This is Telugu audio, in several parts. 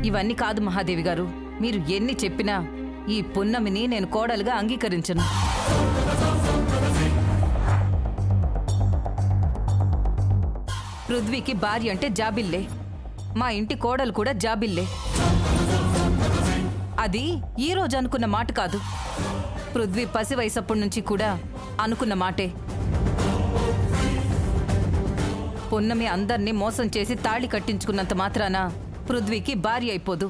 ఇవన్నీ కాదు మహాదేవి గారు, మీరు ఎన్ని చెప్పినా ఈ పున్నమిని నేను కోడలుగా అంగీకరించను. పృథ్వీకి భార్య అంటే జాబిల్లే, మా ఇంటి కోడలు కూడా జాబిల్లే. అది ఈ రోజు అనుకున్న మాట కాదు, పృథ్వీ పసి వయసప్పటి నుంచి కూడా అనుకున్న మాటే. పున్నమి అందర్నీ మోసం చేసి తాళి కట్టించుకున్నంత మాత్రాన పృథ్వీకి భార్య అయిపోదు,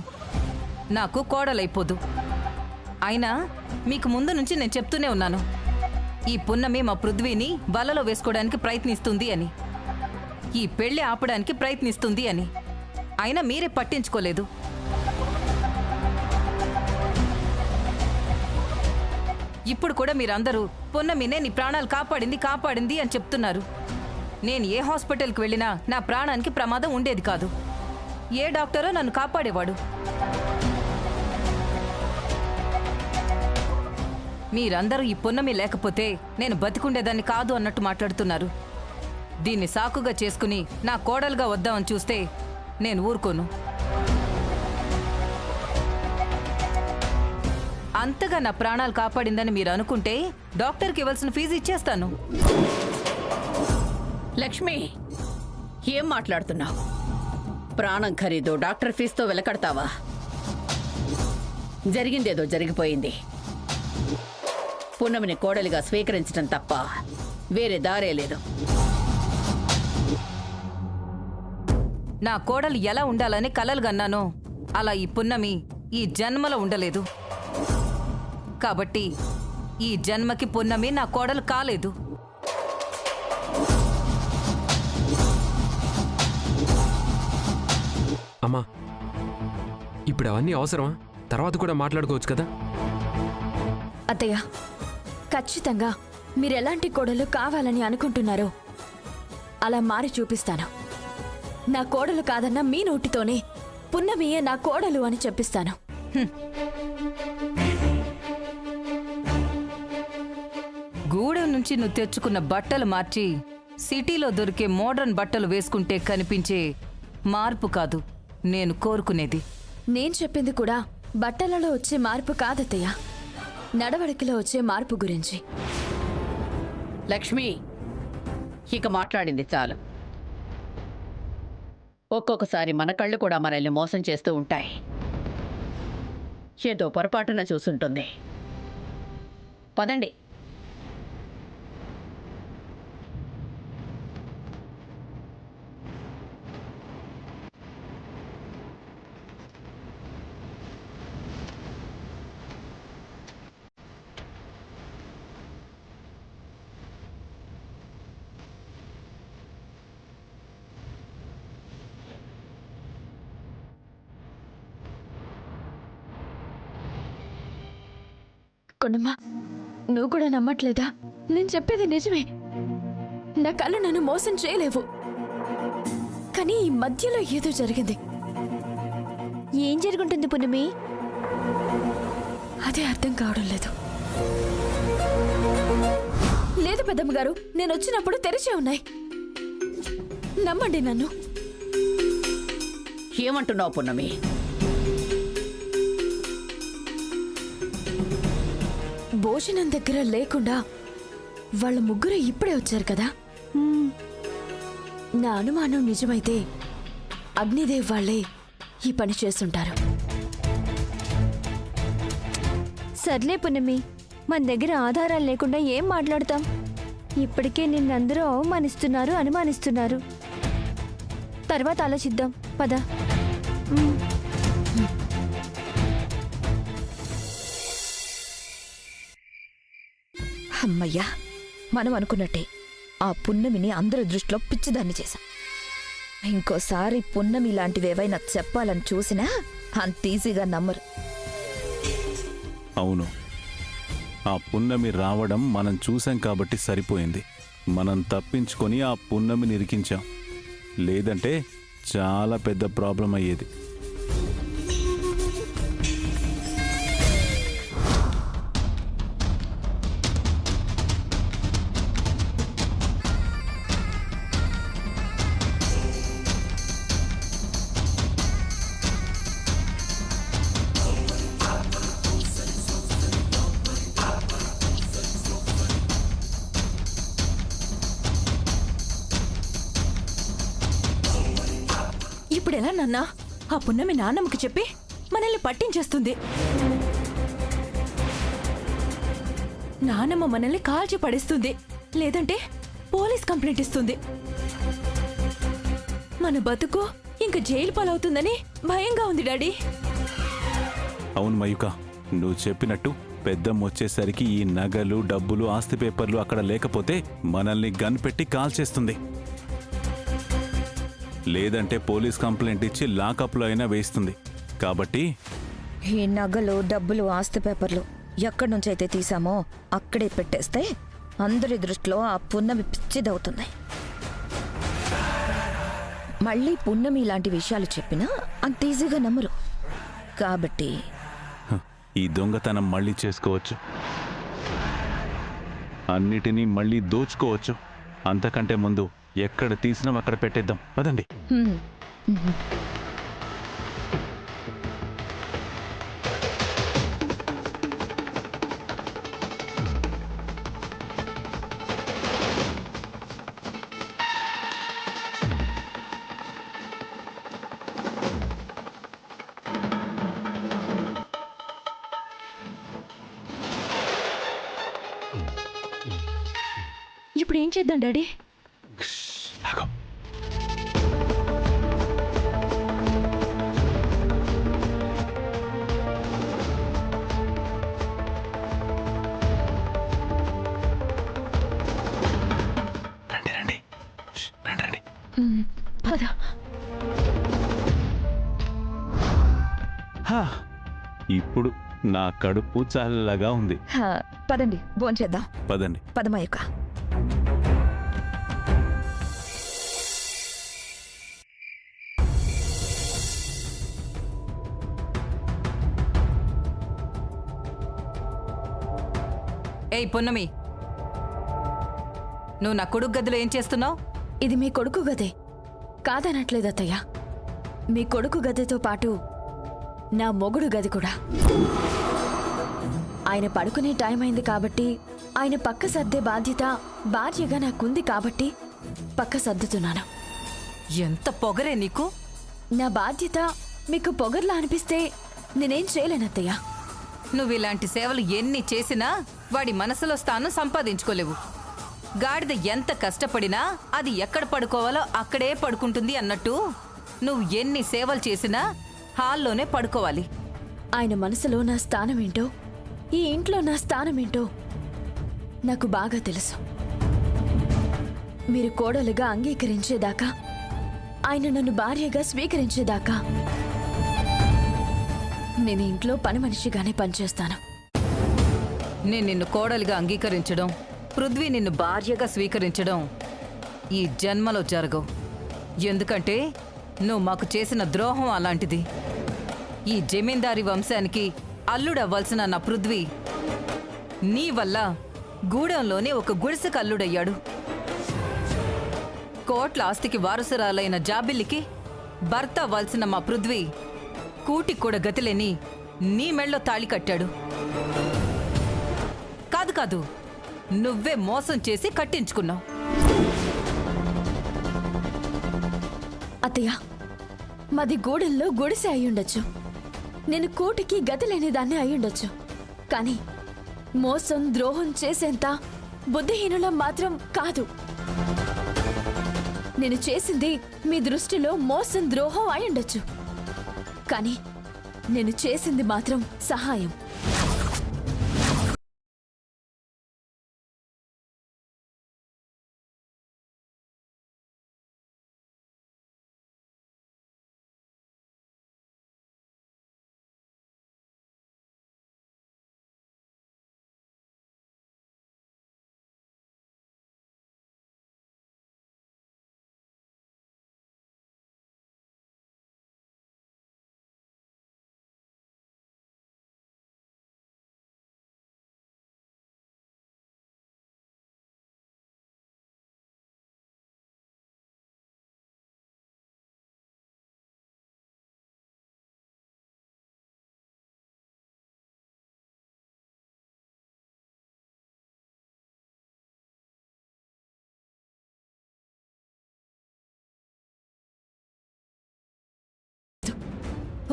నాకు కోడలైపోదు. అయినా మీకు ముందు నుంచి నేను చెప్తూనే ఉన్నాను, ఈ పున్నమి మా పృథ్వీని వలలో వేసుకోవడానికి ప్రయత్నిస్తుంది అని, ఈ పెళ్లి ఆపడానికి ప్రయత్నిస్తుంది అని. అయినా మీరే పట్టించుకోలేదు. ఇప్పుడు కూడా మీరందరూ పున్నమినే నీ ప్రాణాలు కాపాడింది అని చెప్తున్నారు. నేను ఏ హాస్పిటల్కి వెళ్ళినా నా ప్రాణానికి ప్రమాదం ఉండేది కాదు. ఏ డాక్టరో నన్ను కాపాడేవాడు. మీరందరూ ఈ పున్నమి లేకపోతే నేను బతికుండేదాన్ని కాదు అన్నట్టు మాట్లాడుతున్నారు. దీన్ని సాకుగా చేసుకుని నా కోడలుగా వద్దామని చూస్తే నేను ఊరుకోను. అంతగా నా ప్రాణాలు కాపాడిందని మీరు అనుకుంటే డాక్టర్కి ఇవ్వాల్సిన ఫీజు ఇచ్చేస్తాను. లక్ష్మి, ఏం మాట్లాడుతున్నావు? ప్రాణం ఖరీదు డాక్టర్ ఫీజుతో వెలకడతావా? జరిగిందేదో జరిగిపోయింది. పున్నమిని కోడలిగా స్వీకరించడం తప్ప వేరే దారే లేదు. నా కోడలు ఎలా ఉండాలని కలలు గన్నానో అలా ఈ పున్నమి ఈ జన్మలో ఉండలేదు. కాబట్టి ఈ జన్మకి పున్నమి నా కోడలు కాలేదు. అమ్మా, ఇప్పుడు అవన్నీ అవసరమా? తర్వాత కూడా మాట్లాడుకోవచ్చు కదా. అత్తయ్య, ఖచ్చితంగా మీరెలాంటి కోడలు కావాలని అనుకుంటున్నారో అలా మారి చూపిస్తాను. నా కోడలు కాదన్న మీ నోటితోనే పున్నమియే నా కోడలు అని చెప్పిస్తాను. గూడెం నుంచి నువ్వు తెచ్చుకున్న బట్టలు మార్చి సిటీలో దొరికే మోడర్న్ బట్టలు వేసుకుంటే కనిపించే మార్పు కాదు నేను కోరుకునేది. నేను చెప్పింది కూడా బట్టలలో వచ్చే మార్పు కాదత్తయ్య, నడవడికలో వచ్చే మార్పు గురించి. లక్ష్మి, ఇక మాట్లాడింది చాలు. ఒక్కొక్కసారి మన కళ్ళు కూడా మనల్ని మోసం చేస్తూ ఉంటాయి. ఏదో పొరపాటున చూసుంటుంది. పదండి. కొండమ్మా, నువ్వు కూడా నమ్మట్లేదా? నేను చెప్పేది నిజమే. నా కళ్ళు నన్ను మోసం చేయలేవు. కానీ ఈ మధ్యలో ఏదో జరిగింది. ఏం జరుగుంటుంది పున్నమి? అదే అర్థం కావడం లేదు. లేదు పెద్దమ్మ గారు, నేను వచ్చినప్పుడు తెరిచే ఉన్నాయి. నమ్మండి నన్ను. ఏమంటున్నావు పున్నమి? భోజనం దగ్గర లేకుండా వాళ్ళ ముగ్గురు ఇప్పుడే వచ్చారు కదా. నా అనుమానం నిజమైతే అగ్నిదేవ్ వాళ్ళే ఈ పని చేస్తుంటారు. సర్లే పున్నమి, మన దగ్గర ఆధారాలు లేకుండా ఏం మాట్లాడతాం? ఇప్పటికే నిన్నందరూ అవమానిస్తున్నారు, అనుమానిస్తున్నారు. తర్వాత ఆలోచిద్దాం, పద. అమ్మయ్యా, మనం అనుకున్నట్టే ఆ పున్నమిని అందరి దృష్టిలో పిచ్చిదాన్ని చేశాం. ఇంకోసారి పున్నమి లాంటివేవైనా చెప్పాలని చూసినా అంత ఈజీగా నమ్మరు. అవును, ఆ పున్నమి రావడం మనం చూసాం కాబట్టి సరిపోయింది. మనం తప్పించుకొని ఆ పున్నమిని ఇరికించాం. లేదంటే చాలా పెద్ద ప్రాబ్లం అయ్యేది. ఇప్పుడు ఎలా నాన్నా? ఆ పున్నమి నాన్నమ్మకి చెప్పి మనల్ని పట్టించేస్తుంది. నానమ్మ మనల్ని కాల్చి పడేస్తుంది, లేదంటే పోలీస్ కంప్లైంట్ ఇస్తుంది. మన బతుకు ఇంక జైలు పాలవుతుందని భయంగా ఉంది డాడీ. అవును మయూక, నువ్వు చెప్పినట్టు పెద్దమ్మ వచ్చేసరికి ఈ నగలు, డబ్బులు, ఆస్తి పేపర్లు అక్కడ లేకపోతే మనల్ని గన్ పెట్టి కాల్చేస్తుంది. లేదంటే పోలీస్ కంప్లైంట్ ఇచ్చి లాకప్లో అయినా వేస్తుంది. కాబట్టి ఈ నగలు, డబ్బులు, ఆస్తి పేపర్లు ఎక్కడి నుంచైతే తీసామో అక్కడే పెట్టేస్తే అందరి దృష్టిలో ఆ పున్నమి పిచ్చిదవుతుంది. మళ్ళీ పున్నమి ఇలాంటి విషయాలు చెప్పినా అంత ఈజీగా నమ్మరు. కాబట్టి ఈ దొంగతనం మళ్ళీ చేసుకోవచ్చు, అన్నిటినీ మళ్ళీ దోచుకోవచ్చు. అంతకంటే ముందు ఎక్కడ తీసినా అక్కడ పెట్టేద్దాం. పదండి. హ్మ్. ఇప్పుడు ఏం చేద్దాం డాడీ? ఆగు. రండి రండి. రండి రండి. పద. హా, ఇప్పుడు నా కడుపు చల్లగా ఉంది. హా, పదండి భోంచేద్దాం. పదండి. పదమయ్యక. ఏయ్ పున్నమి, నువ్వు నా కొడుకు గదిలో ఏం చేస్తున్నావు? ఇది మీ కొడుకు గదే కాదనట్లేదు అత్తయ్య. మీ కొడుకు గదితో పాటు నా మొగుడు గది కూడా. ఆయన పడుకునే టైం అయింది కాబట్టి, ఆయన పక్క సర్దే బాధ్యత భార్యగా నాకుంది కాబట్టి పక్క సర్దుతున్నాను. ఎంత పొగరే నీకు! నా బాధ్యత మీకు పొగర్లా అనిపిస్తే నేనేం చేయలేనత్తయ్య. నువ్వు ఇలాంటి సేవలు ఎన్ని చేసినా వాడి మనసులో స్థానం సంపాదించుకోలేవు. గాడిద ఎంత కష్టపడినా అది ఎక్కడ పడుకోవాలో అక్కడే పడుకుంటుంది అన్నట్టు నువ్వు ఎన్ని సేవలు చేసినా హాల్లోనే పడుకోవాలి. ఆయన మనసులో నా స్థానం ఏంటో, ఈ ఇంట్లో నా స్థానం ఏంటో నాకు బాగా తెలుసు. మీరు కోడలుగా అంగీకరించేదాకా, ఆయన నన్ను భార్యగా స్వీకరించేదాకా నేను ఇంట్లో పని మనిషిగానే పనిచేస్తాను. నేను నిన్ను కోడలిగా అంగీకరించడం, పృథ్వీ నిన్ను భార్యగా స్వీకరించడం ఈ జన్మలో జరగవు. ఎందుకంటే నువ్వు మాకు చేసిన ద్రోహం అలాంటిది. ఈ జమీందారీ వంశానికి అల్లుడవ్వాల్సిన నా పృథ్వీ నీ వల్ల గూడెంలోనే ఒక గుడిసెకు అల్లుడయ్యాడు. కోట్ల ఆస్తికి వారసురాలైన జాబిల్లికి భర్త అవ్వాల్సిన మా పృథ్వీ కూటికి కూడా గతిలేని నీ మెళ్ళో తాళి కట్టాడు. కాదు కాదు, నువ్వే మోసం చేసి కట్టించుకున్నావు. అత్తయ్య, మాది గూడెల్లో గుడిసె అయ్యుండొచ్చు, నేను కూటికి గతి లేనిదాన్ని అయ్యుండొచ్చు. కానీ మోసం, ద్రోహం చేసేంత బుద్ధిహీనుల మాత్రం కాదు. నేను చేసింది మీ దృష్టిలో మోసం, ద్రోహం అయ్యుండొచ్చు, కానీ నేను చేసింది మాత్రం సహాయం.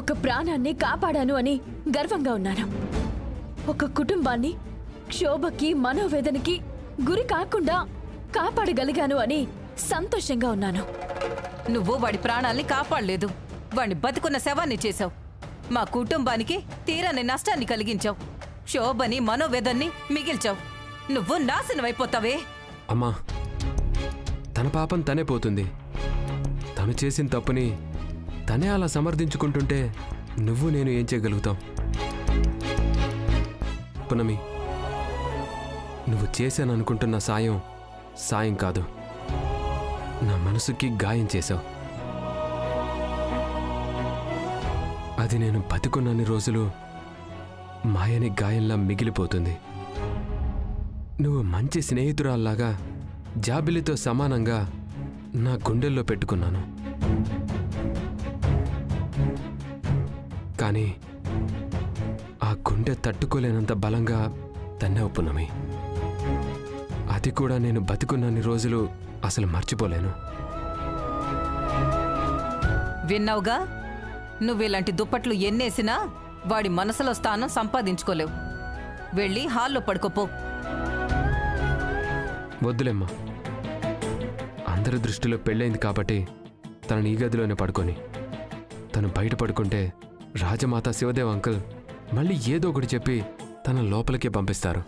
ఒక ప్రాణాన్ని కాపాడాను అని గర్వంగా ఉన్నాను. ఒక కుటుంబాన్ని క్షోభకి మనోవేదనకి గురి కాకుండా కాపాడగలిగాను అని సంతోషంగా ఉన్నాను. నువ్వు వాడి ప్రాణాల్ని కాపాడలేదు, వాడిని బతుకున్న శవాన్ని చేశావు. మా కుటుంబానికి తీరని నష్టాన్ని కలిగించావు. శోభని మనోవేదన్ని మిగిల్చావు. నువ్వు నాశనమైపోతావే. అమ్మా, తన పాపం తనే పోతుంది. తను చేసిన తప్పుని తనే అలా సమర్థించుకుంటుంటే నువ్వు నేను ఏం చేయగలుగుతాం? పునమి, నువ్వు చేశాననుకుంటున్న సాయం కాదు, నా మనసుకి గాయం చేశావు. అది నేను బతికున్నన్ని రోజులు మాయని గాయంలా మిగిలిపోతుంది. నువ్వు మంచి స్నేహితురాల్లాగా జాబిలితో సమానంగా నా గుండెల్లో పెట్టుకున్నాను. కానీ ఆ గుండె తట్టుకోలేనంత బలంగా తన్నావు పునమి. అది కూడా నేను బతికున్నన్ని రోజులు అసలు మర్చిపోలేను. విన్నావుగా, నువ్విలాంటి దుప్పట్లు ఎన్నేసినా వాడి మనసులో స్థానం సంపాదించుకోలేవు. వెళ్ళి హాల్లో పడుకోపో. వద్దులేమ్మా, అందరి దృష్టిలో పెళ్ళైంది కాబట్టి తనని ఈ గదిలోనే పడుకొని, తను బయట పడుకుంటే రాజమాత శివదేవ్ అంకుల్ మళ్ళీ ఏదో ఒకటి చెప్పి తన లోపలికే పంపిస్తారు.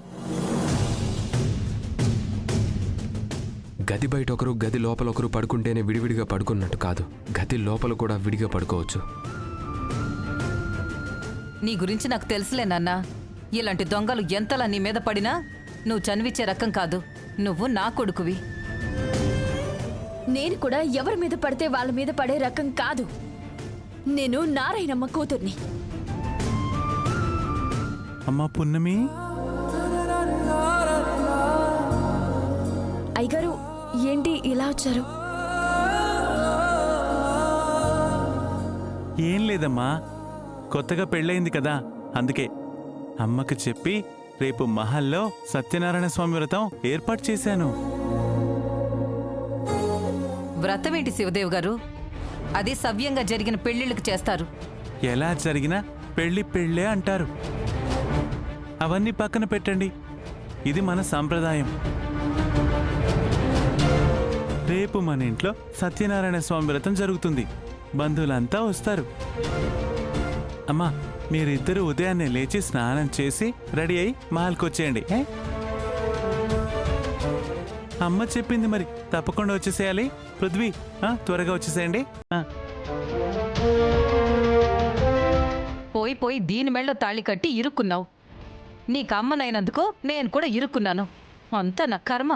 గది బయట ఒకరు గది లోపల ఒకరు పడుకుంటేనే విడివిడిగా పడుకున్నట్టు కాదు, గది లోపల కూడా విడిగా పడుకోవచ్చు. నీ గురించి నాకు తెలుసులే నాన్నా. ఇలాంటి దొంగలు ఎంతలా నీ మీద పడినా నువ్వు చనివిచ్చే రకం కాదు. నువ్వు నా కొడుకువి. నేను కూడా ఎవరి మీద పడితే వాళ్ళ మీద పడే రకం కాదు. నేను నారాయణమ్మ కూతుర్ని. అమ్మా పున్నమి, అయ్యగారు ఏంటి ఇలా వచ్చారు? ఏం లేదమ్మా, కొత్తగా పెళ్ళయింది కదా, అందుకే అమ్మకి చెప్పి రేపు మహల్లో సత్యనారాయణ స్వామి వ్రతం ఏర్పాటు చేశాను. వ్రతం ఏంటి శివదేవ్ గారు? అది సవ్యంగా జరిగిన పెళ్లిళ్ళకి చేస్తారు. ఎలా జరిగినా పెళ్ళే అంటారు. అవన్నీ పక్కన పెట్టండి, ఇది మన సాంప్రదాయం. రేపు మన ఇంట్లో సత్యనారాయణ స్వామి వ్రతం జరుగుతుంది. బంధువులంతా వస్తారు. అమ్మా, మీరిద్దరూ ఉదయాన్నే లేచి స్నానం చేసి రెడీ అయి మహల్కి వచ్చేయండి. అమ్మ చెప్పింది మరి, తప్పకుండా వచ్చేసేయాలి. పృథ్వీ, త్వరగా వచ్చేసేయండి. పోయి దీని మెళ్ళో తాళి కట్టి ఇరుక్కున్నావు. నీకు అమ్మనైనందుకు నేను కూడా ఇరుక్కున్నాను. అంతా నా కర్మ.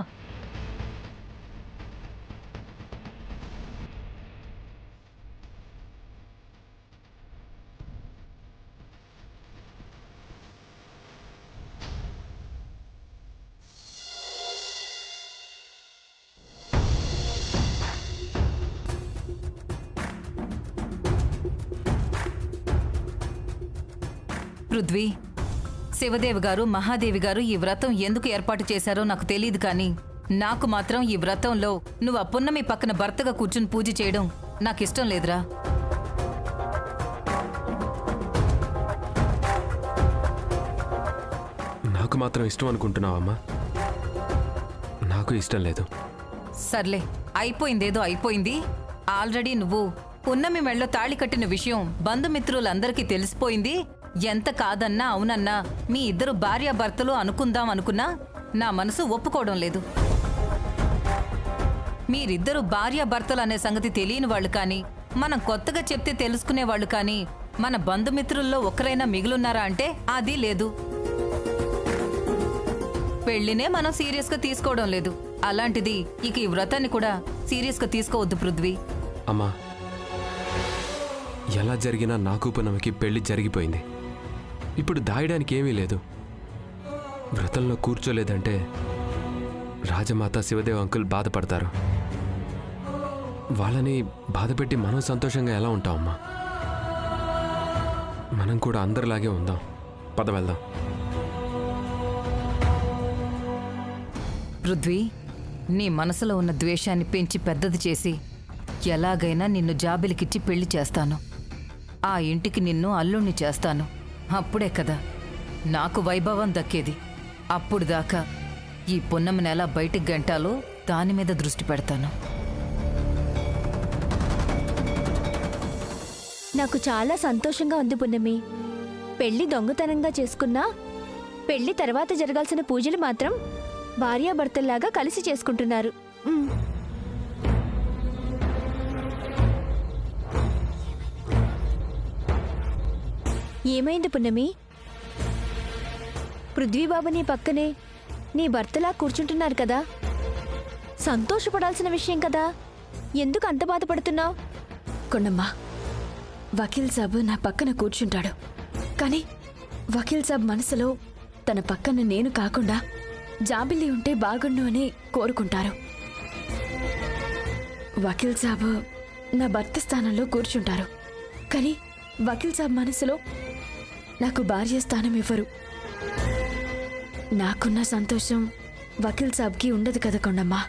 పృథ్వీ, శివదేవ్ గారు మహాదేవి గారు ఈ వ్రతం ఎందుకు ఏర్పాటు చేశారో నాకు తెలియదు, కానీ నాకు మాత్రం ఈ వ్రతంలో నువ్వు ఆ పున్నమి పక్కన భర్తగా కూర్చుని పూజ చేయడం నాకిష్టం లేదురా. నాకు మాత్రం ఇష్టం అనుకుంటున్నావమ్మా? నాకు ఇష్టం లేదు. సర్లే, అయిపోయిందేదో అయిపోయింది. ఆల్రెడీ నువ్వు పున్నమి మెళ్ళో తాళి కట్టిన విషయం బంధుమిత్రులందరికీ తెలిసిపోయింది. ఎంత కాదన్నా అవునన్నా మీ ఇద్దరు భార్యాభర్తలు అనుకుందాం అనుకున్నా నా మనసు ఒప్పుకోవడం లేదు. మీరిద్దరు భార్యాభర్తలు అనే సంగతి తెలియని వాళ్ళు కానీ, మనం కొత్తగా చెప్తే తెలుసుకునేవాళ్ళు కానీ మన బంధుమిత్రుల్లో ఒకరైనా మిగులున్నారా అంటే అది లేదు. పెళ్లినే మనం సీరియస్గా తీసుకోవడం లేదు. అలాంటిది ఇక ఈ వ్రతాన్ని కూడా సీరియస్గా తీసుకోవద్దు పృథ్వీ. అమ్మా, ఎలా జరిగినా నాకు పునమికి పెళ్లి జరిగిపోయింది. ఇప్పుడు దాయడానికి ఏమీ లేదు. వ్రతంలో కూర్చోలేదంటే రాజమాత శివదేవ్ అంకుల్ బాధపడతారు. వాళ్ళని బాధపెట్టి మనం సంతోషంగా ఎలా ఉంటామమ్మా? మనం కూడా అందరిలాగే ఉందాం. పద వెళ్దాం. పృథ్వీ, నీ మనసులో ఉన్న ద్వేషాన్ని పెంచి పెద్దది చేసి ఎలాగైనా నిన్ను జాబిలికిచ్చి పెళ్లి చేస్తాను. ఆ ఇంటికి నిన్ను అల్లుణ్ణి చేస్తాను. అప్పుడే కదా నాకు వైభవం దక్కేది. అప్పుడు దాకా ఈ పున్నమిని ఎలా బయటికి గంటాలో దాని మీద దృష్టి పెడతాను. నాకు చాలా సంతోషంగా ఉంది పున్నమి. పెళ్లి దొంగతనంగా చేసుకున్నా పెళ్లి తర్వాత జరగాల్సిన పూజలు మాత్రం భార్యాభర్తల్లాగా కలిసి చేసుకుంటున్నారు. ఏమైంది పున్నమి? పృథ్వీబాబు నీ పక్కనే నీ భర్తలా కూర్చుంటున్నారు కదా, సంతోషపడాల్సిన విషయం కదా, ఎందుకు అంత బాధపడుతున్నావు? కొండమ్మ, వకీల్ సాబ్ నా పక్కన కూర్చుంటాడు. కానీ వకీల్ సాబ్ మనసులో తన పక్కన నేను కాకుండా జాబిల్లి ఉంటే బాగుండు అని కోరుకుంటారు. వకీల్ సాబ్ నా భర్త స్థానంలో కూర్చుంటారు. కానీ వకీల్ సాబ్ మనసులో నాకు భార్య స్థానం ఇవ్వరు. నాకున్న సంతోషం వకీల్ సాబ్కి ఉండదు కదా కొండమ్మా.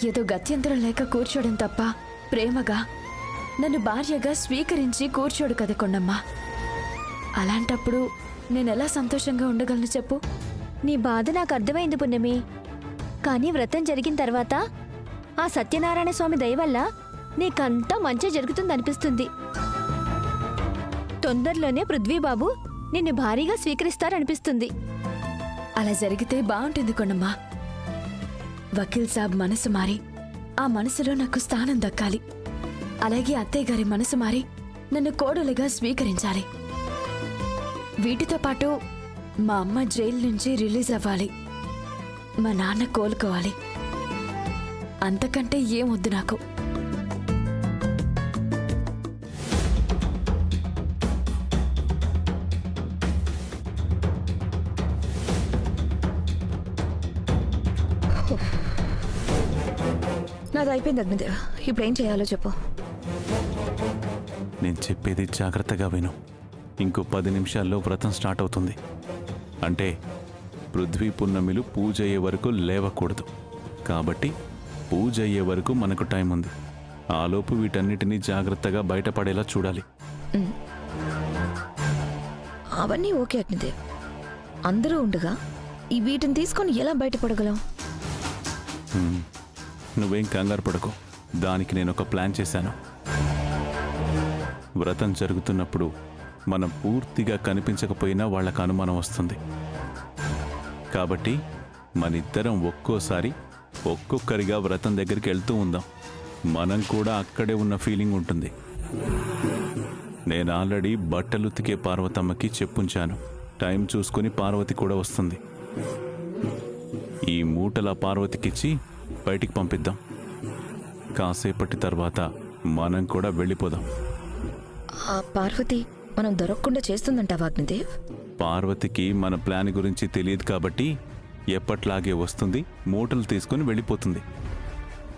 ఏదో గత్యంతరం లేక కూర్చోవడం తప్ప ప్రేమగా నన్ను భార్యగా స్వీకరించి కూర్చోడు కదా కొండమ్మా. అలాంటప్పుడు నేనెలా సంతోషంగా ఉండగలను చెప్పు? నీ బాధ నాకు అర్థమైంది పున్నమి. కానీ వ్రతం జరిగిన తర్వాత ఆ సత్యనారాయణ స్వామి దయ వల్ల నీకంతా మంచి జరుగుతుందనిపిస్తుంది. తొందరలోనే పృథ్వీబాబు నిన్ను భారీగా స్వీకరిస్తారనిపిస్తుంది. అలా జరిగితే బాగుంటుంది కొండమ్మా. వకీల్ సాబ్ మనసు మారి ఆ మనసులో నాకు స్థానం దక్కాలి. అలాగే అత్తయ్య గారి మనసు మారి నన్ను కోడలుగా స్వీకరించాలి. వీటితో పాటు మా అమ్మ జైలు నుంచి రిలీజ్ అవ్వాలి. మా నాన్న కోలుకోవాలి. అంతకంటే ఏం వద్దు నాకు. నాది అయిపోయింది అగ్నిదేవ్. ఇప్పుడు ఏం చేయాలో చెప్పు. నేను చెప్పేది జాగ్రత్తగా విను. ఇంకో 10 నిమిషాల్లో వ్రతం స్టార్ట్ అవుతుంది. అంటే పృథ్వీ పున్నమిలు పూజ అయ్యే వరకు లేవకూడదు. కాబట్టి పూజ అయ్యే వరకు మనకు టైం ఉంది. ఆలోపు వీటన్నిటినీ జాగ్రత్తగా బయటపడేలా చూడాలి. అవన్నీ ఓకే అగ్నిదేవ్. అందరూ ఉండగా ఈ వీటిని తీసుకొని ఎలా బయటపడగలం? నువ్వేం కంగారు పడకు. దానికి నేను ఒక ప్లాన్ చేశాను. వ్రతం జరుగుతున్నప్పుడు మనం పూర్తిగా కనిపించకపోయినా వాళ్ళకు అనుమానం వస్తుంది. కాబట్టి మనిద్దరం ఒక్కోసారి ఒక్కొక్కరిగా వ్రతం దగ్గరికి వెళ్తూ ఉందాం. మనం కూడా అక్కడే ఉన్న ఫీలింగ్ ఉంటుంది. నేను ఆల్రెడీ బట్టలు ఉతికే పార్వతమ్మకి చెప్పుంచాను. టైం చూసుకుని పార్వతి కూడా వస్తుంది. ఈ మూటల పార్వతికిచ్చి బయటికి పంపిద్దాం. కాసేపటి తర్వాత మనం కూడా వెళ్ళిపోదాం. ఆ పార్వతి మనం దొరకకుండా చేస్తుందంటావా అగ్నిదేవ్? పార్వతికి మన ప్లాన్ గురించి తెలియదు కాబట్టి ఎప్పట్లాగే వస్తుంది, మూటలు తీసుకుని వెళ్ళిపోతుంది.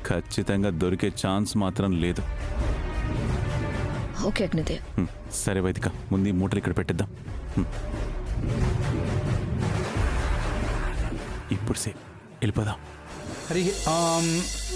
ఖచ్చితంగా దొరికే ఛాన్స్ మాత్రం లేదు. ఓకే అగ్నిదేవ్. సరే వైదిక, ముందు ఈ మూటలు ఇక్కడ పెట్టిద్దాం. ఇప్పుడు సే వెళ్ళిపోదాం. హరి ఓం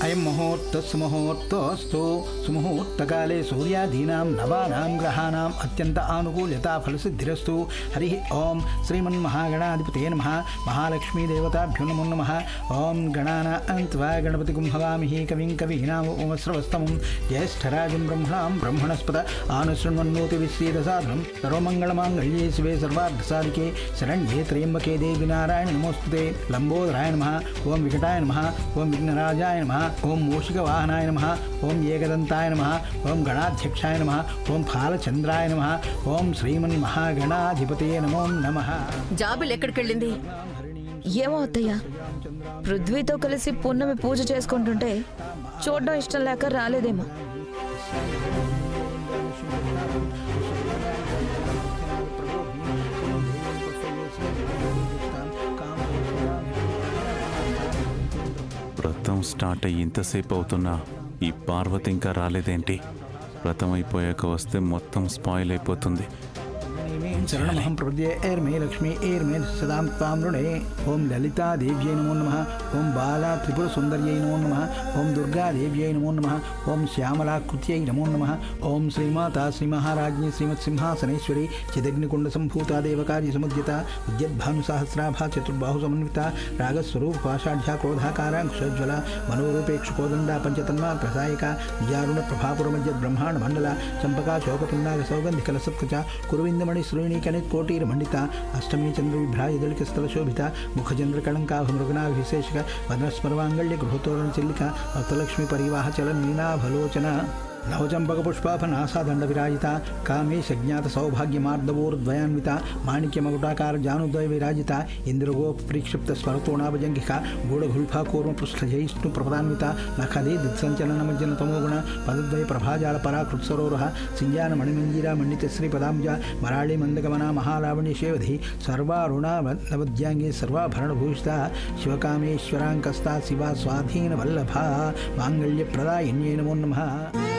అయం ముహూర్తస్సుముహూర్తోస్తు సుముహూర్తకాలే సూర్యాదీనాం నవానాం గ్రహాణాం అత్యంత ఆనుకూల్యతా ఫలసిద్ధిరస్తు. హరి ఓం శ్రీమన్మహాగణాధిపతే నమః. మహాలక్ష్మీదేవతాభ్యో నమో నమః. ఓం గణానాం త్వా గణపతిగుం హవామహే కవిం కవీనాం ఉపమశ్రవస్తమం. జ్యేష్ఠరాజం బ్రహ్మణాం బ్రహ్మణస్పద ఆనుశృణ్వన్నోతి విశ్వేదసాధనం. సర్వమంగళమాంగళ్యే శివే సర్వార్థసాధికే శరణ్యే త్రయంబకే దేవి నారాయణ నమోస్తుతే. లంబోదరాయ నమః. ఓం వికటాయ నమః. ఓం విఘ్నరాజాయ నమః. ఓం మూషికవాహనాయ నమః. ఓం ఏకదంతాయ నమః. ఓం గణాధ్యక్షాయ నమః. ఓం ఫాలచంద్రాయ నమః. ఓం శ్రీమన్మహాగణాధిపతే నమో నమః. జాబిల్ ఎక్కడికెళ్ళింది? ఏమో అత్తయ్య, పృథ్వీతో కలిసి పున్నమి పూజ చేసుకుంటుంటే చూడడం ఇష్టం లేక రాలేదేమో. వ్రతం స్టార్ట్ అయ్యి ఇంతసేపు అవుతున్నా ఈ పార్వతి ఇంకా రాలేదేంటి? వ్రతం అయిపోయాక వస్తే మొత్తం స్పాయిల్ అయిపోతుంది. इमें शरणमहं प्रपद्ये ऐर्मे लक्ष्मी ऐर्मे सदां त्वां ऋणे ओम ललिता देव्यै नमो नमः ओम बाला त्रिपुरसुन्दर्यै नमो नमः ओम दुर्गा देव्यै नमो नमः ओम श्यामलाकृत्यै नमो नमः ओम श्रीमाता श्रीमहाराज्ञी श्रीमत्सिंहासनेश्वरी चिदग्निकुण्डसम्भूता देवकार्यसमुद्यता विद्युद्भानुसहस्राभा चतुर्बाहुसमन्विता रागस्वरूप पाषाढ्या क्रोधाकाराङ्कुशज्वला मनोरूपेक्षुकोदण्डा पञ्चतन्मा प्रसायिका विजारुणप्रभापुरमज्जद्ब्रह्माण्डमण्डला चम्पका शोकपुण्डाक सौगन्धिकलसत्कचा कुरुविन्दमणि श्रोणीकनित्कोटिर्मण्डिता अष्टमी चन्द्रविभ्राजदलिकस्थलशोभिता मुखचन्द्रकलङ्काभमृगनाभिषेचक वदनस्मरवाङ्गल्यगृहतोरणचिल्लिका भक्तलक्ष्मी परिवाहचलनीनाभलोचना नवचंपकपुष्पाफनासा दंडविराजिता कामेशज्ञात सौभाग्यमार्दवोर्द्वयान्विता माणिक्यमकुटाकार जानुद्वय विराजिता इंद्रगोपरिक्षिप्त स्वरतोणाभजंगिका गूढ़घुल्फा कूर्मपृष्ठजैष्णुप्रपदान्विता नखदे दिक्सञ्चलनमज्जन तमोगुण पदद्वय प्रभाजाल पराकृत्सरोरः सिंजान मणिमंजीरा मंडित श्रीपदांजा मराळी मंदगमना महालावण्य शेवधि सर्वारुणा नवद्यांगे सर्वाभरणभूषिता शिवकामेश्वराङ्कस्ता शिवा स्वाधीन वल्लभा मांगल्यप्रदायिन्यै नमो नमः।